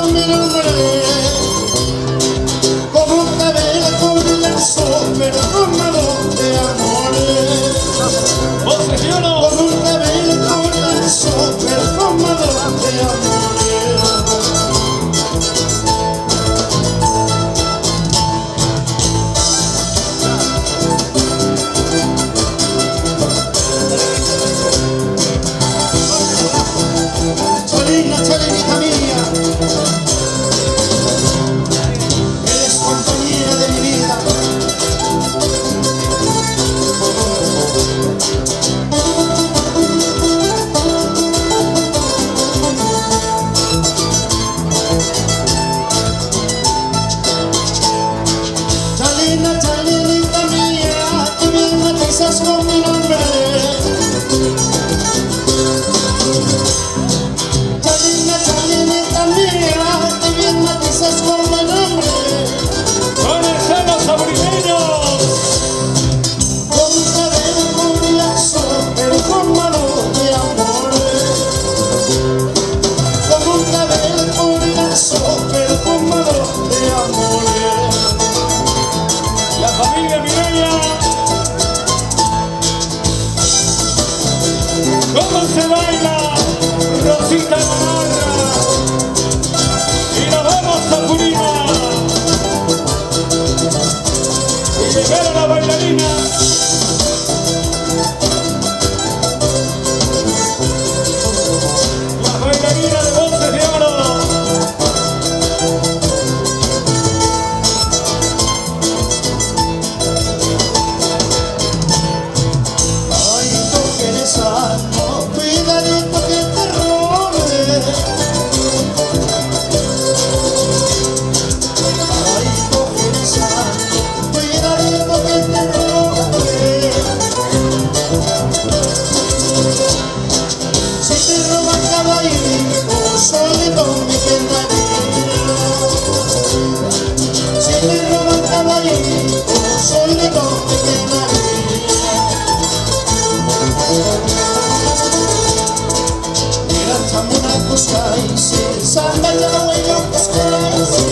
con mi nombre, como un cabello con lazo perfumado de amores. Como un cabello con lazo perfumado de amores. Chalinita mía, eres compañera de mi vida. Chalinita mía, tú bien matizas con mi nombre. La familia Mireya, ¿cómo se baila Rosita Navarra? Y nos vamos a Purina y llegar a la bailarina. La bailarina de Voces de Oro. Cuidadito que te robe. Ay, coge santo, cuidadito que te robe. Si te roban caballito, solito me quedaría. Si te roban caballito, solito me quedaría. Samuna kuskaisi, samba ya weyo kuskaisi.